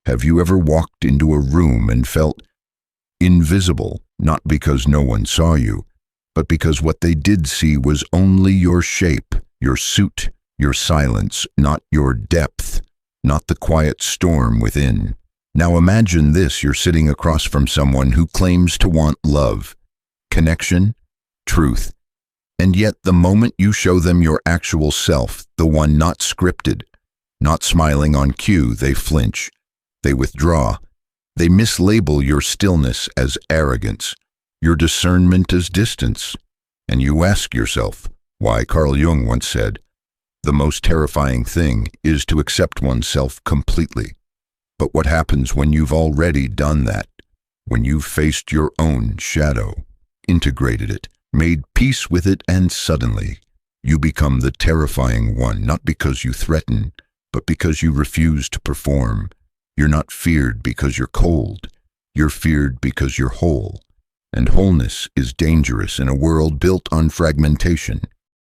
Have you ever walked into a room and felt invisible, not because no one saw you, but because what they did see was only your shape, your suit, your silence, not your depth, not the quiet storm within? Now imagine this: you're sitting across from someone who claims to want love, connection, truth, and yet the moment you show them your actual self, the one not scripted, not smiling on cue, they flinch, they withdraw, they mislabel your stillness as arrogance, your discernment as distance, and you ask yourself why. Carl Jung once said, "The most terrifying thing is to accept oneself completely." But what happens when you've already done that? When you've faced your own shadow, integrated it, made peace with it, and suddenly you become the terrifying one, not because you threaten, but because you refuse to perform. You're not feared because you're cold. You're feared because you're whole. And wholeness is dangerous in a world built on fragmentation.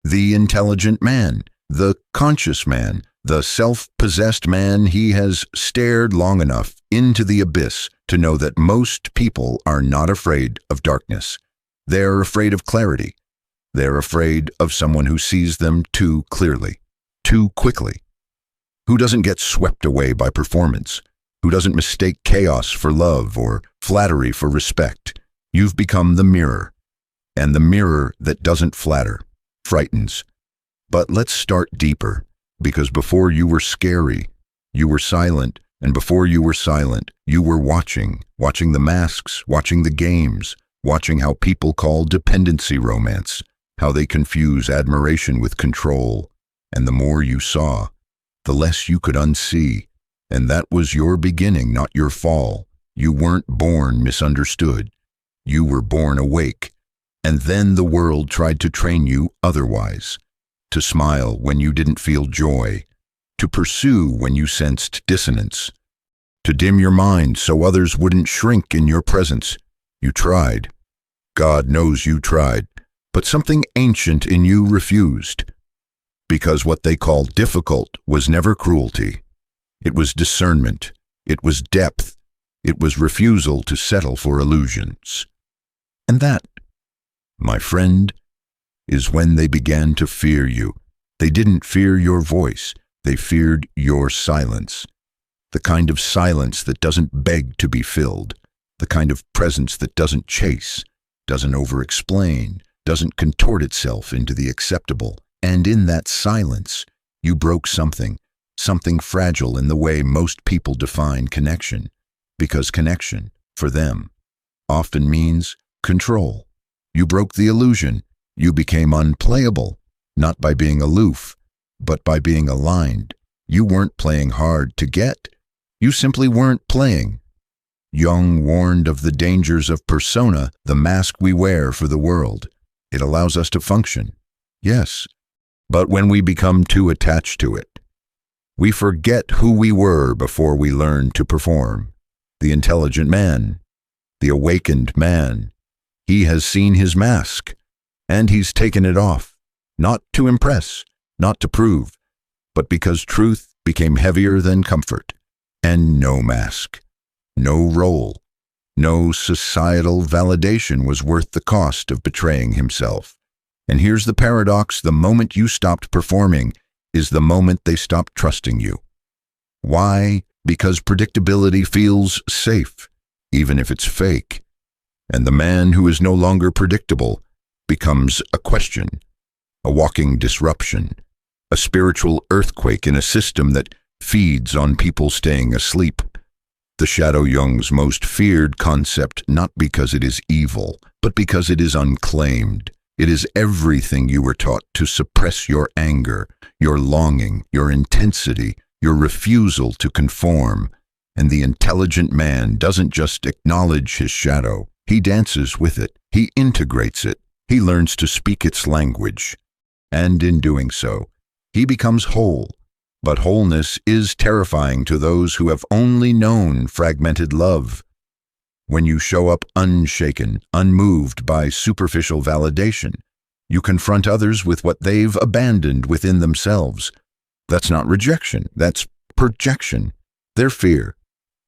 The intelligent man, the conscious man, the self-possessed man, he has stared long enough into the abyss to know that most people are not afraid of darkness. They're afraid of clarity. They're afraid of someone who sees them too clearly, too quickly, who doesn't get swept away by performance, who doesn't mistake chaos for love or flattery for respect. You've become the mirror, and the mirror that doesn't flatter frightens. But let's start deeper, because before you were scary, you were silent, and before you were silent, you were watching the masks, watching the games, watching how people call dependency romance, how they confuse admiration with control. And the more you saw, the less you could unsee. And that was your beginning, not your fall. You weren't born misunderstood. You were born awake. And then the world tried to train you otherwise. To smile when you didn't feel joy. To pursue when you sensed dissonance. To dim your mind so others wouldn't shrink in your presence. You tried. God knows you tried. But something ancient in you refused. Because what they call difficult was never cruelty. It was discernment. It was depth. It was refusal to settle for illusions. And that, my friend, is when they began to fear you. They didn't fear your voice. They feared your silence. The kind of silence that doesn't beg to be filled. The kind of presence that doesn't chase, doesn't over-explain, doesn't contort itself into the acceptable. And in that silence, you broke something fragile in the way most people define connection. Because connection, for them, often means control. You broke the illusion. You became unplayable, not by being aloof, but by being aligned. You weren't playing hard to get. You simply weren't playing. Jung warned of the dangers of persona, the mask we wear for the world. It allows us to function, yes, but when we become too attached to it, we forget who we were before we learned to perform. The intelligent man, the awakened man, he has seen his mask, and he's taken it off, not to impress, not to prove, but because truth became heavier than comfort. And no mask, no role, no societal validation was worth the cost of betraying himself. And here's the paradox: the moment you stopped performing is the moment they stopped trusting you. Why? Because predictability feels safe, even if it's fake. And the man who is no longer predictable becomes a question, a walking disruption, a spiritual earthquake in a system that feeds on people staying asleep. The shadow Jung's most feared concept, not because it is evil, but because it is unclaimed. It is everything you were taught to suppress: your anger, your longing, your intensity, your refusal to conform. And the intelligent man doesn't just acknowledge his shadow. He dances with it. He integrates it. He learns to speak its language. And in doing so, he becomes whole. But wholeness is terrifying to those who have only known fragmented love. When you show up unshaken, unmoved by superficial validation, you confront others with what they've abandoned within themselves. That's not rejection, that's projection. Their fear,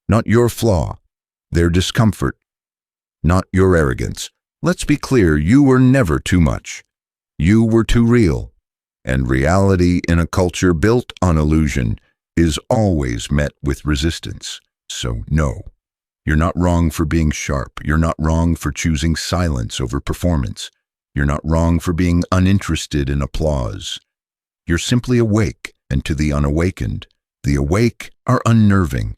not your flaw, their discomfort, not your arrogance. Let's be clear, you were never too much. You were too real. And reality in a culture built on illusion is always met with resistance. So no, you're not wrong for being sharp. You're not wrong for choosing silence over performance. You're not wrong for being uninterested in applause. You're simply awake, and to the unawakened, the awake are unnerving.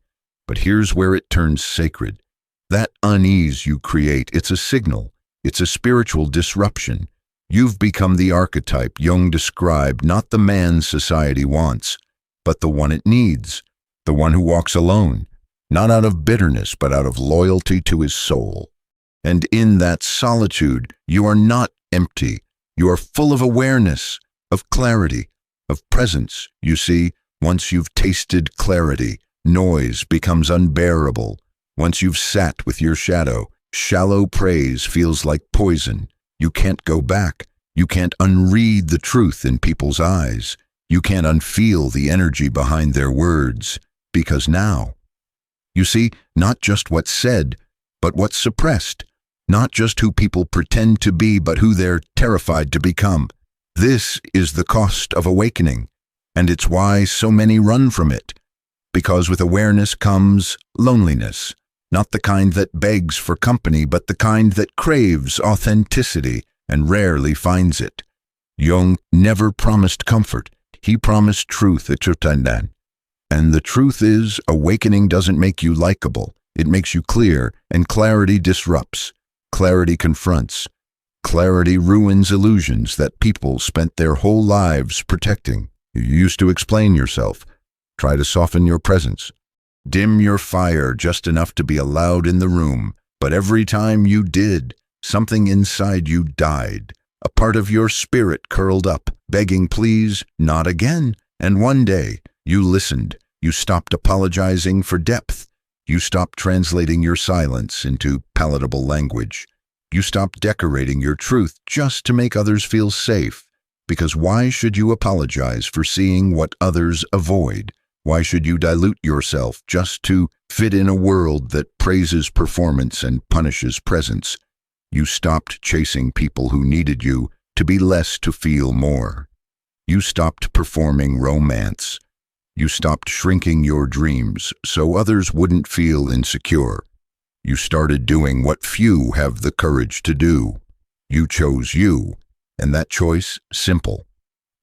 But here's where it turns sacred. That unease you create, it's a signal. It's a spiritual disruption. You've become the archetype Jung described, not the man society wants, but the one it needs, the one who walks alone, not out of bitterness, but out of loyalty to his soul. And in that solitude, you are not empty. You are full of awareness, of clarity, of presence. You see, once you've tasted clarity, noise becomes unbearable. Once you've sat with your shadow, shallow praise feels like poison. You can't go back. You can't unread the truth in people's eyes. You can't unfeel the energy behind their words. Because now, you see, not just what's said, but what's suppressed. Not just who people pretend to be, but who they're terrified to become. This is the cost of awakening, and it's why so many run from it. Because with awareness comes loneliness. Not the kind that begs for company, but the kind that craves authenticity and rarely finds it. Jung never promised comfort. He promised truth. And the truth is, awakening doesn't make you likable. It makes you clear, and clarity disrupts. Clarity confronts. Clarity ruins illusions that people spent their whole lives protecting. You used to explain yourself. Try to soften your presence. Dim your fire just enough to be allowed in the room, but every time you did, something inside you died. A part of your spirit curled up, begging, please, not again. And one day, you listened. You stopped apologizing for depth. You stopped translating your silence into palatable language. You stopped decorating your truth just to make others feel safe. Because why should you apologize for seeing what others avoid? Why should you dilute yourself just to fit in a world that praises performance and punishes presence? You stopped chasing people who needed you to be less to feel more. You stopped performing romance. You stopped shrinking your dreams so others wouldn't feel insecure. You started doing what few have the courage to do. You chose you, and that choice, simple,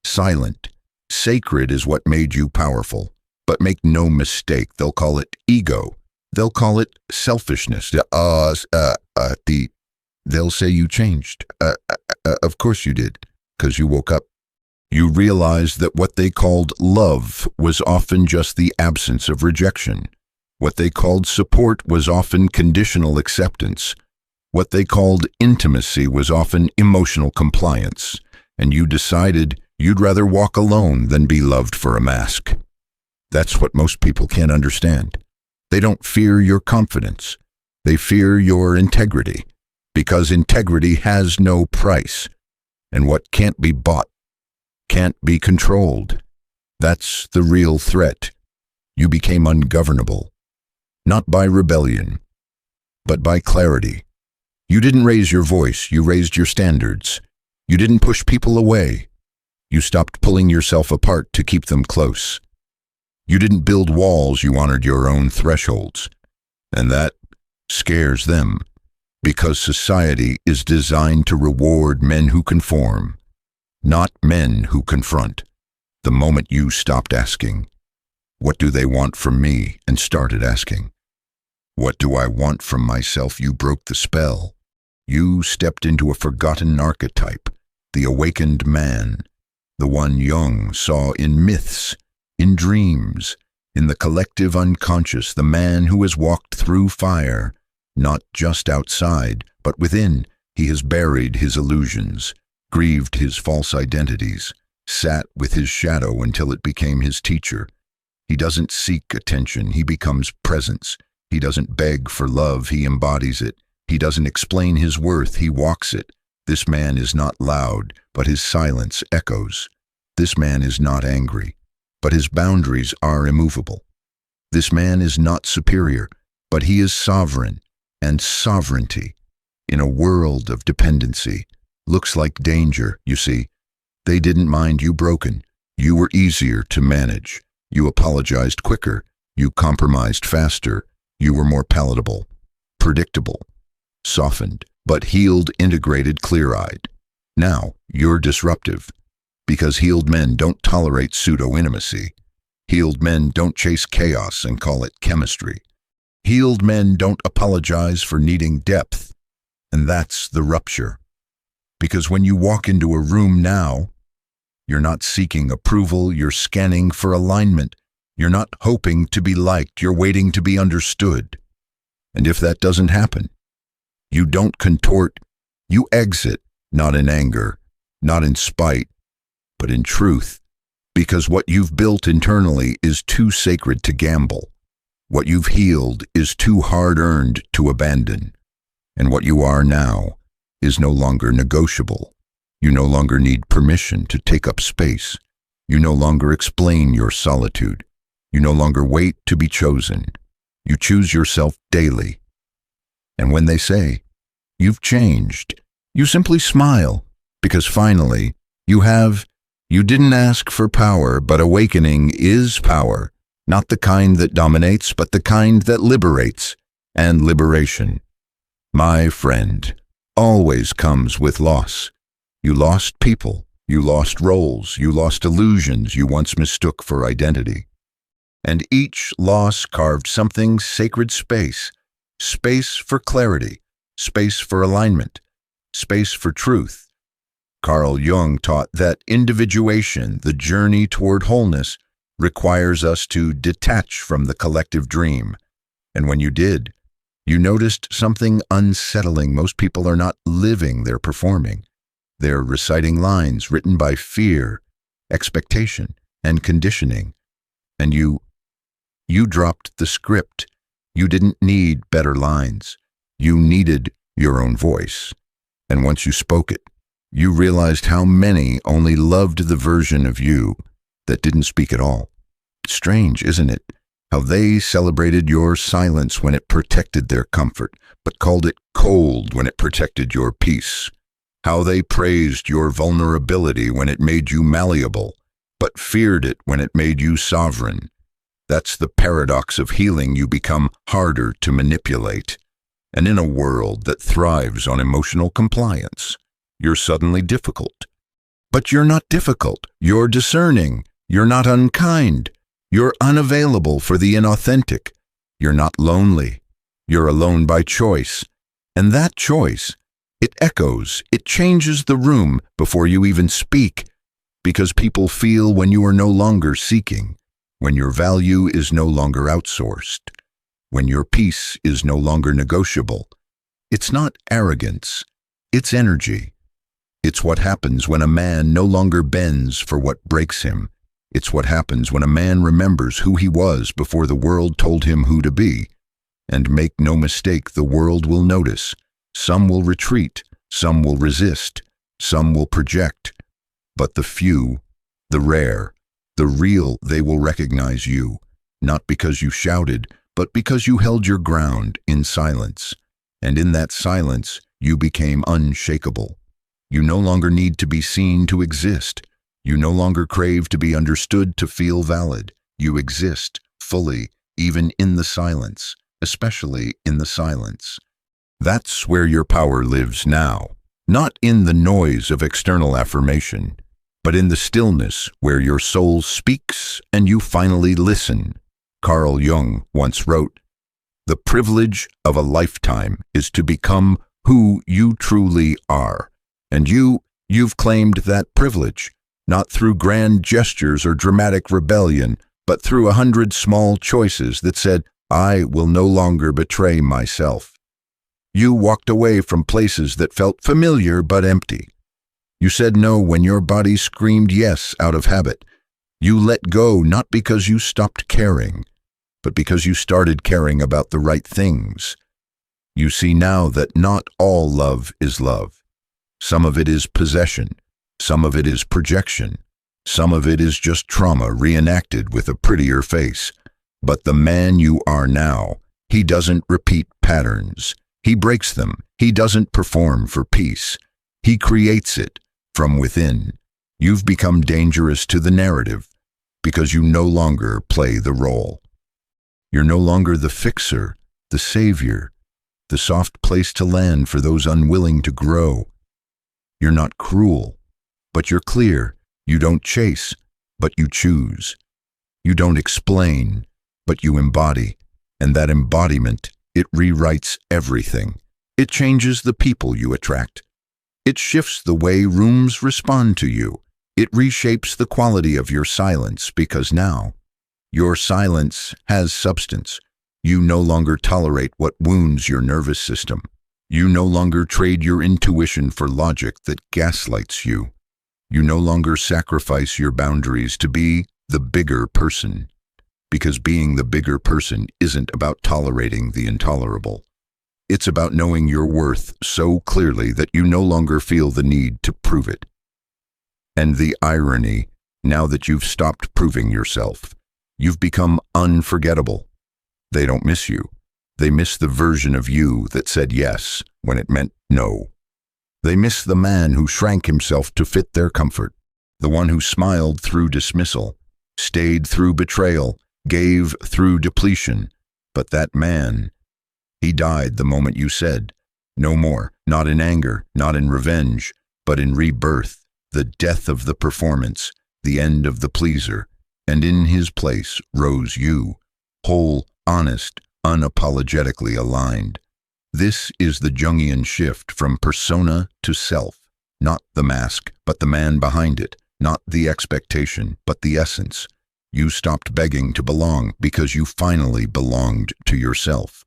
silent, sacred is what made you powerful. But make no mistake, they'll call it ego. They'll call it selfishness. They'll say you changed. Of course you did, because you woke up. You realized that what they called love was often just the absence of rejection. What they called support was often conditional acceptance. What they called intimacy was often emotional compliance. And you decided you'd rather walk alone than be loved for a mask. That's what most people can't understand. They don't fear your confidence. They fear your integrity, because integrity has no price. And what can't be bought can't be controlled. That's the real threat. You became ungovernable, not by rebellion, but by clarity. You didn't raise your voice, you raised your standards. You didn't push people away. You stopped pulling yourself apart to keep them close. You didn't build walls, you honored your own thresholds. And that scares them, because society is designed to reward men who conform, not men who confront. The moment you stopped asking, what do they want from me, and started asking, what do I want from myself, you broke the spell. You stepped into a forgotten archetype, the awakened man, the one Jung saw in myths, in dreams, in the collective unconscious, the man who has walked through fire, not just outside, but within. He has buried his illusions, grieved his false identities, sat with his shadow until it became his teacher. He doesn't seek attention, he becomes presence. He doesn't beg for love, he embodies it. He doesn't explain his worth, he walks it. This man is not loud, but his silence echoes. This man is not angry, but his boundaries are immovable. This man is not superior, but he is sovereign, and sovereignty, in a world of dependency, looks like danger, you see. They didn't mind you broken. You were easier to manage. You apologized quicker. You compromised faster. You were more palatable, predictable, softened, but healed, integrated, clear-eyed. Now, you're disruptive, because healed men don't tolerate pseudo-intimacy. Healed men don't chase chaos and call it chemistry. Healed men don't apologize for needing depth, and that's the rupture. Because when you walk into a room now, you're not seeking approval, you're scanning for alignment. You're not hoping to be liked, you're waiting to be understood. And if that doesn't happen, you don't contort, you exit, not in anger, not in spite, but in truth. Because what you've built internally is too sacred to gamble. What you've healed is too hard-earned to abandon. And what you are now is no longer negotiable. You no longer need permission to take up space. You no longer explain your solitude. You no longer wait to be chosen. You choose yourself daily. And when they say, "You've changed," you simply smile, because finally, you didn't ask for power, but awakening is power. Not the kind that dominates, but the kind that liberates. And liberation, my friend, always comes with loss. You lost people, you lost roles, you lost illusions you once mistook for identity. And each loss carved something sacred: space for clarity, space for alignment, space for truth. Carl Jung taught that individuation, the journey toward wholeness, requires us to detach from the collective dream. And when you did, you noticed something unsettling. Most people are not living, they're performing. They're reciting lines written by fear, expectation, and conditioning. And you dropped the script. You didn't need better lines. You needed your own voice. And once you spoke it, you realized how many only loved the version of you that didn't speak at all. Strange, isn't it? How they celebrated your silence when it protected their comfort, but called it cold when it protected your peace. How they praised your vulnerability when it made you malleable, but feared it when it made you sovereign. That's the paradox of healing. You become harder to manipulate. And in a world that thrives on emotional compliance, you're suddenly difficult. But you're not difficult. You're discerning. You're not unkind. You're unavailable for the inauthentic. You're not lonely. You're alone by choice. And that choice, it echoes, it changes the room before you even speak, because people feel when you are no longer seeking, when your value is no longer outsourced, when your peace is no longer negotiable. It's not arrogance, it's energy. It's what happens when a man no longer bends for what breaks him. It's what happens when a man remembers who he was before the world told him who to be. And make no mistake, the world will notice. Some will retreat, some will resist, some will project. But the few, the rare, the real, they will recognize you, not because you shouted, but because you held your ground in silence. And in that silence, you became unshakable. You no longer need to be seen to exist. You no longer crave to be understood to feel valid. You exist fully, even in the silence, especially in the silence. That's where your power lives now, not in the noise of external affirmation, but in the stillness where your soul speaks and you finally listen. Carl Jung once wrote, "The privilege of a lifetime is to become who you truly are." And you've claimed that privilege, not through grand gestures or dramatic rebellion, but through 100 small choices that said, "I will no longer betray myself." You walked away from places that felt familiar but empty. You said no when your body screamed yes out of habit. You let go not because you stopped caring, but because you started caring about the right things. You see now that not all love is love. Some of it is possession. Some of it is projection. Some of it is just trauma reenacted with a prettier face. But the man you are now, he doesn't repeat patterns. He breaks them. He doesn't perform for peace. He creates it from within. You've become dangerous to the narrative because you no longer play the role. You're no longer the fixer, the savior, the soft place to land for those unwilling to grow. You're not cruel, but you're clear. You don't chase, but you choose. You don't explain, but you embody. And that embodiment, it rewrites everything. It changes the people you attract. It shifts the way rooms respond to you. It reshapes the quality of your silence because now, your silence has substance. You no longer tolerate what wounds your nervous system. You no longer trade your intuition for logic that gaslights you. You no longer sacrifice your boundaries to be the bigger person, because being the bigger person isn't about tolerating the intolerable. It's about knowing your worth so clearly that you no longer feel the need to prove it. And the irony, now that you've stopped proving yourself, you've become unforgettable. They don't miss you. They miss the version of you that said yes when it meant no. They miss the man who shrank himself to fit their comfort, the one who smiled through dismissal, stayed through betrayal, gave through depletion. But that man, he died the moment you said, no more, not in anger, not in revenge, but in rebirth, the death of the performance, the end of the pleaser. And in his place rose you, whole, honest, unapologetically aligned. This is the Jungian shift from persona to self, not the mask, but the man behind it, not the expectation, but the essence. You stopped begging to belong because you finally belonged to yourself.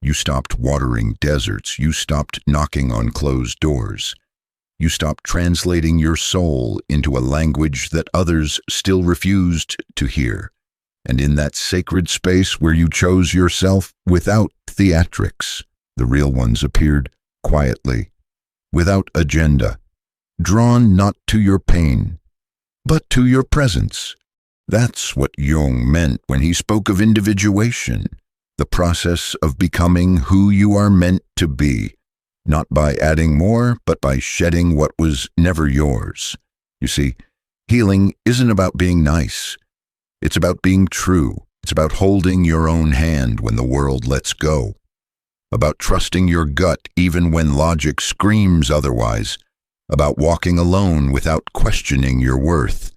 You stopped watering deserts. You stopped knocking on closed doors. You stopped translating your soul into a language that others still refused to hear. And in that sacred space where you chose yourself without theatrics, the real ones appeared quietly, without agenda, drawn not to your pain, but to your presence. That's what Jung meant when he spoke of individuation, the process of becoming who you are meant to be, not by adding more, but by shedding what was never yours. You see, healing isn't about being nice. It's about being true. It's about holding your own hand when the world lets go. About trusting your gut even when logic screams otherwise. About walking alone without questioning your worth.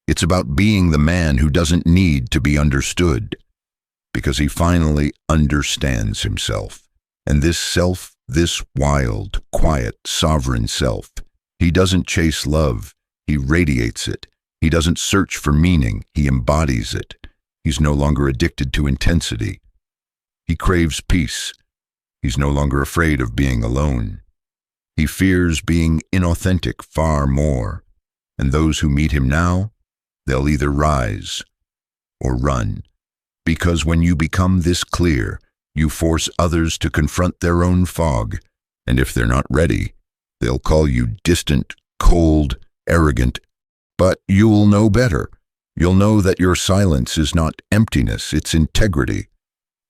It's about being the man who doesn't need to be understood, because he finally understands himself. And this self, this wild, quiet, sovereign self, he doesn't chase love, he radiates it. He doesn't search for meaning, he embodies it. He's no longer addicted to intensity. He craves peace. He's no longer afraid of being alone. He fears being inauthentic far more. And those who meet him now, they'll either rise or run. Because when you become this clear, you force others to confront their own fog. And if they're not ready, they'll call you distant, cold, arrogant. But you'll know better. You'll know that your silence is not emptiness, it's integrity.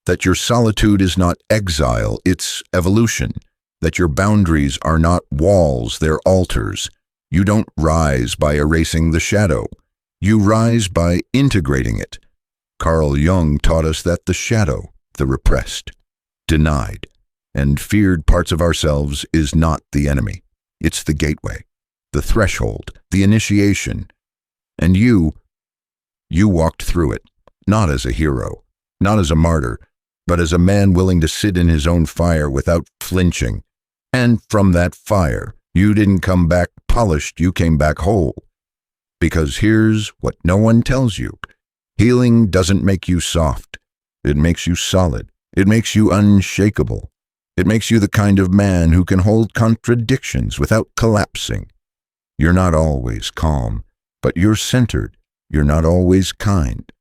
That your solitude is not exile, it's evolution. That your boundaries are not walls, they're altars. You don't rise by erasing the shadow. You rise by integrating it. Carl Jung taught us that the shadow, the repressed, denied, and feared parts of ourselves is not the enemy. It's the gateway, the threshold, the initiation. And you walked through it, not as a hero, not as a martyr, but as a man willing to sit in his own fire without flinching. And from that fire, you didn't come back polished, you came back whole. Because here's what no one tells you. Healing doesn't make you soft. It makes you solid. It makes you unshakable. It makes you the kind of man who can hold contradictions without collapsing. You're not always calm, but you're centered. You're not always kind,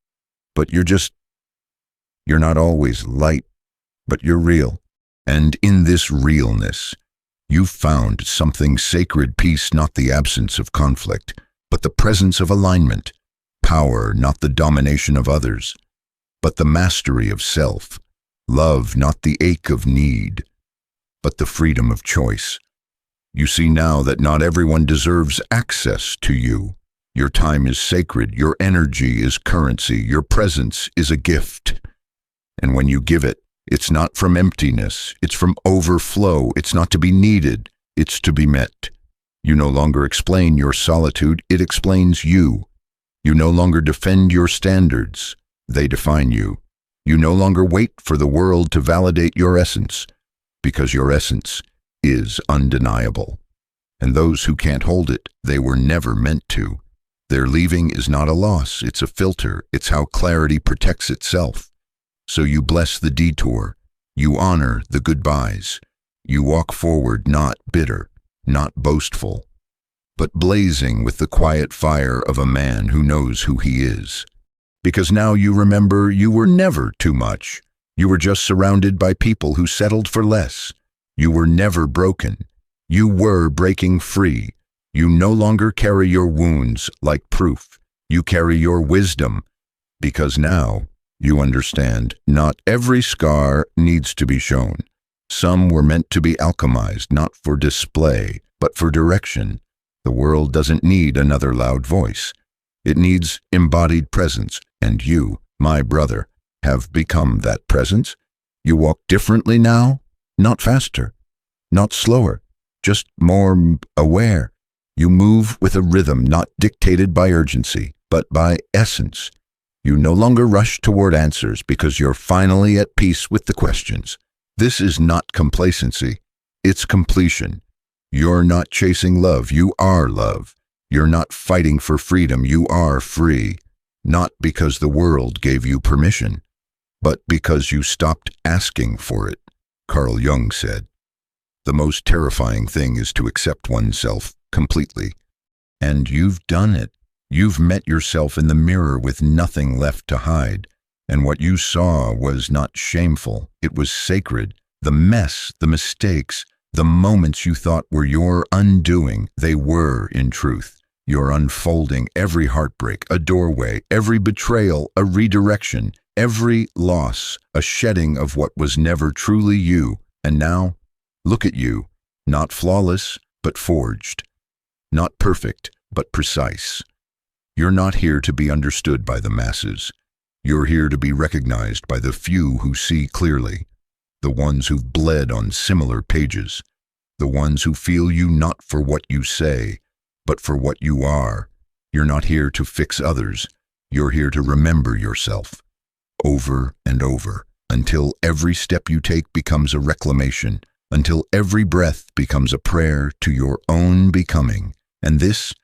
but you're not always light, but you're real. And in this realness, you've found something sacred, peace, not the absence of conflict, but the presence of alignment, power, not the domination of others. but the mastery of self. Love, not the ache of need, but the freedom of choice. You see now that not everyone deserves access to you. Your time is sacred, your energy is currency, your presence is a gift. And when you give it, it's not from emptiness, it's from overflow. It's not to be needed, it's to be met. You no longer explain your solitude, it explains you. You no longer defend your standards, they define you. You no longer wait for the world to validate your essence, because your essence is undeniable. And those who can't hold it, they were never meant to. Their leaving is not a loss, it's a filter. It's how clarity protects itself. So you bless the detour. You honor the goodbyes. You walk forward not bitter, not boastful, but blazing with the quiet fire of a man who knows who he is. Because now you remember you were never too much. You were just surrounded by people who settled for less. You were never broken. You were breaking free. You no longer carry your wounds like proof. You carry your wisdom, because now you understand not every scar needs to be shown. Some were meant to be alchemized, not for display, but for direction. The world doesn't need another loud voice. It needs embodied presence, and you, my brother, have become that presence. You walk differently now, not faster, not slower, just more aware. You move with a rhythm not dictated by urgency, but by essence. You no longer rush toward answers because you're finally at peace with the questions. This is not complacency, it's completion. You're not chasing love, you are love. You're not fighting for freedom, you are free. Not because the world gave you permission, but because you stopped asking for it. Carl Jung said, "The most terrifying thing is to accept oneself completely." And you've done it. You've met yourself in the mirror with nothing left to hide. And what you saw was not shameful, it was sacred. The mess, the mistakes, the moments you thought were your undoing, they were, in truth, your unfolding. Every heartbreak, a doorway, every betrayal, a redirection, every loss, a shedding of what was never truly you. And now, look at you, not flawless, but forged. Not perfect, but precise. You're not here to be understood by the masses. You're here to be recognized by the few who see clearly, the ones who've bled on similar pages, the ones who feel you not for what you say, but for what you are. You're not here to fix others. You're here to remember yourself, over and over, until every step you take becomes a reclamation, until every breath becomes a prayer to your own becoming. And this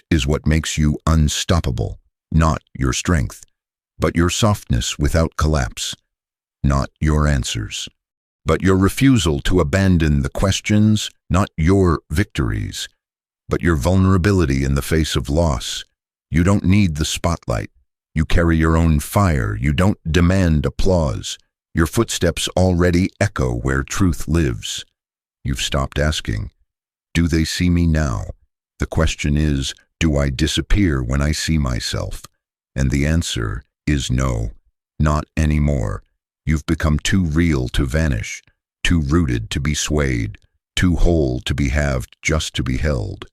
is what makes you unstoppable, not your strength, but your softness without collapse, not your answers, but your refusal to abandon the questions, not your victories, but your vulnerability in the face of loss. You don't need the spotlight. You carry your own fire. You don't demand applause. Your footsteps already echo where truth lives. You've stopped asking, "Do they see me now?" The question is, do I disappear when I see myself? And the answer is no, not anymore. You've become too real to vanish, too rooted to be swayed, too whole to be halved just to be held.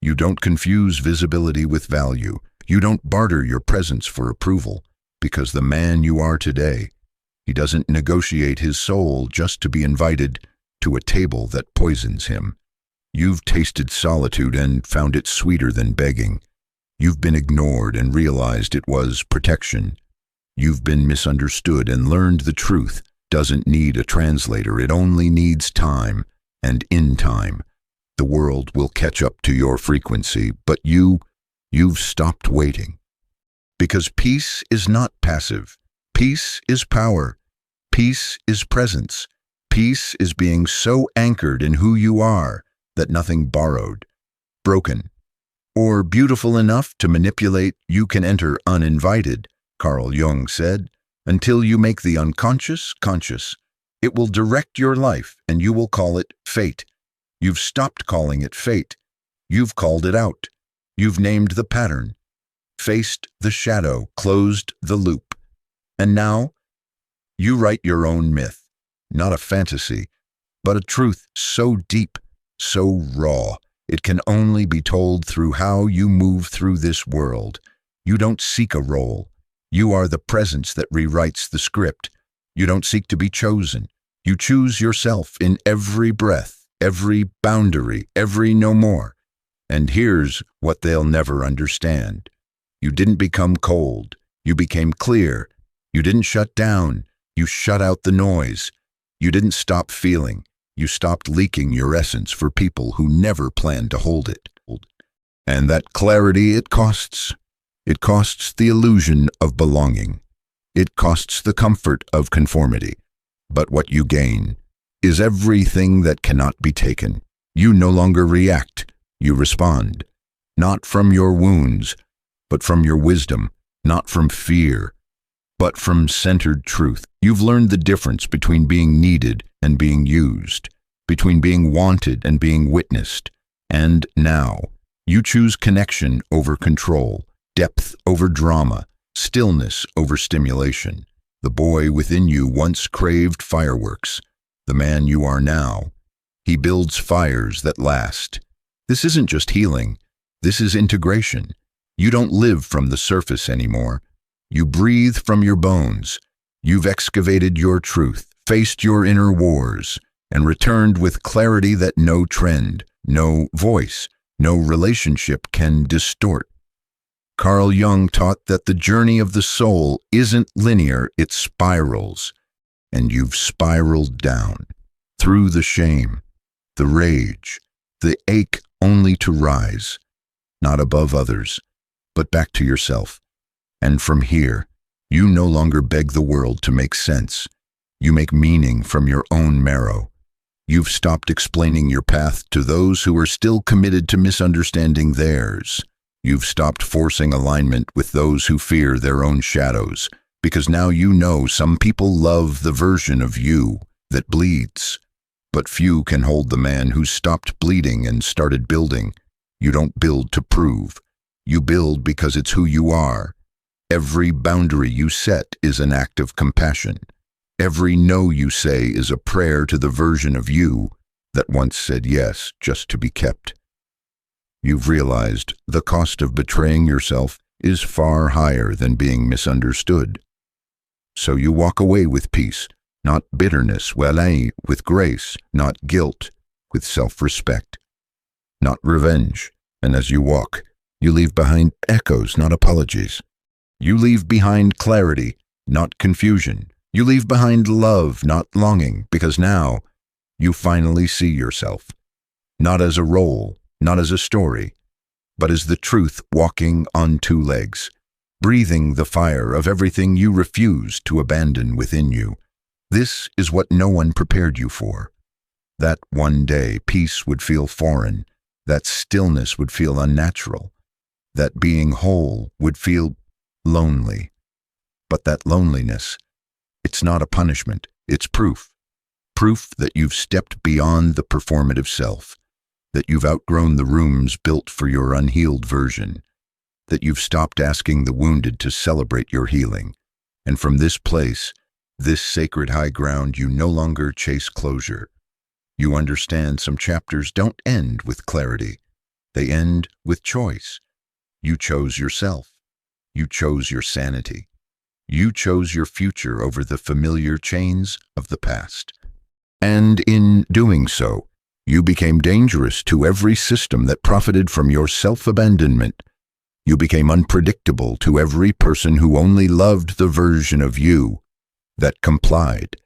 You don't confuse visibility with value. You don't barter your presence for approval, because the man you are today, he doesn't negotiate his soul just to be invited to a table that poisons him. You've tasted solitude and found it sweeter than begging. You've been ignored and realized it was protection. You've been misunderstood and learned the truth doesn't need a translator. It only needs time, and in time, the world will catch up to your frequency. But you've stopped waiting. Because peace is not passive. Peace is power. Peace is presence. Peace is being so anchored in who you are that nothing borrowed, broken, or beautiful enough to manipulate you can enter uninvited. Carl Jung said, "Until you make the unconscious conscious, it will direct your life and you will call it fate." You've stopped calling it fate. You've called it out. You've named the pattern, faced the shadow, closed the loop. And now, you write your own myth, not a fantasy, but a truth so deep, so raw, it can only be told through how you move through this world. You don't seek a role. You are the presence that rewrites the script. You don't seek to be chosen. You choose yourself in every breath, every boundary, every no more. And here's what they'll never understand. You didn't become cold. You became clear. You didn't shut down. You shut out the noise. You didn't stop feeling. You stopped leaking your essence for people who never planned to hold it. And that clarity, it costs. It costs the illusion of belonging. It costs the comfort of conformity. But what you gain is everything that cannot be taken. You no longer react. You respond. Not from your wounds, but from your wisdom. Not from fear, but from centered truth. You've learned the difference between being needed and being used, between being wanted and being witnessed. And now, you choose connection over control, depth over drama, stillness over stimulation. The boy within you once craved fireworks. The man you are now, he builds fires that last. This isn't just healing. This is integration. You don't live from the surface anymore. You breathe from your bones. You've excavated your truth, faced your inner wars, and returned with clarity that no trend, no voice, no relationship can distort. Carl Jung taught that the journey of the soul isn't linear, it spirals. And you've spiraled down, through the shame, the rage, the ache only to rise, not above others, but back to yourself. And from here, you no longer beg the world to make sense. You make meaning from your own marrow. You've stopped explaining your path to those who are still committed to misunderstanding theirs. You've stopped forcing alignment with those who fear their own shadows, because now you know some people love the version of you that bleeds. But few can hold the man who stopped bleeding and started building. You don't build to prove. You build because it's who you are. Every boundary you set is an act of compassion. Every no you say is a prayer to the version of you that once said yes just to be kept. You've realized the cost of betraying yourself is far higher than being misunderstood. So you walk away with peace, not bitterness, with grace, not guilt, with self-respect, not revenge. And as you walk, you leave behind echoes, not apologies. You leave behind clarity, not confusion. You leave behind love, not longing, because now you finally see yourself, not as a role, not as a story, but as the truth walking on two legs, breathing the fire of everything you refuse to abandon within you. This is what no one prepared you for. That one day peace would feel foreign, that stillness would feel unnatural, that being whole would feel lonely. But that loneliness, it's not a punishment, it's proof. Proof that you've stepped beyond the performative self, that you've outgrown the rooms built for your unhealed version, that you've stopped asking the wounded to celebrate your healing. And from this place, this sacred high ground, you no longer chase closure. You understand some chapters don't end with clarity. They end with choice. You chose yourself. You chose your sanity. You chose your future over the familiar chains of the past. And in doing so, you became dangerous to every system that profited from your self-abandonment. You became unpredictable to every person who only loved the version of you that complied.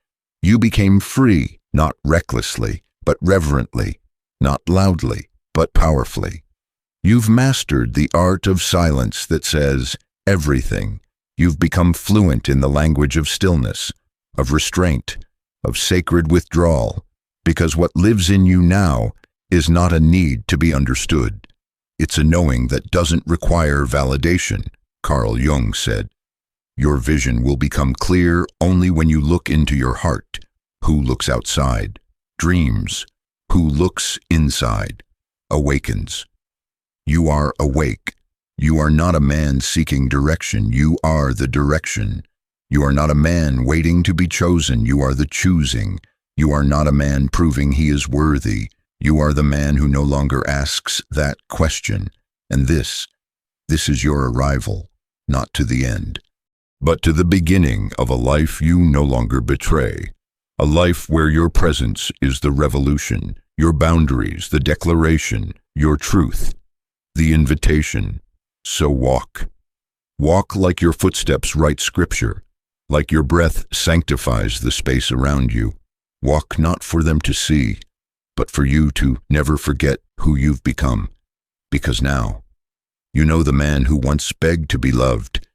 You became free, not recklessly, but reverently, not loudly, but powerfully. You've mastered the art of silence that says everything. You've become fluent in the language of stillness, of restraint, of sacred withdrawal, because what lives in you now is not a need to be understood. It's a knowing that doesn't require validation, Carl Jung said. Your vision will become clear only when you look into your heart. Who looks outside? Dreams. Who looks inside? Awakens. You are awake. You are not a man seeking direction. You are the direction. You are not a man waiting to be chosen. You are the choosing. You are not a man proving he is worthy. You are the man who no longer asks that question. And this is your arrival, not to the end, but to the beginning of a life you no longer betray. A life where your presence is the revolution, your boundaries, the declaration, your truth, the invitation. So walk. Walk like your footsteps write scripture, like your breath sanctifies the space around you. Walk not for them to see, but for you to never forget who you've become. Because now, you know the man who once begged to be loved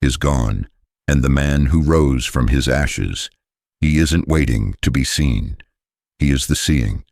is gone, and the man who rose from his ashes, he isn't waiting to be seen. He is the seeing.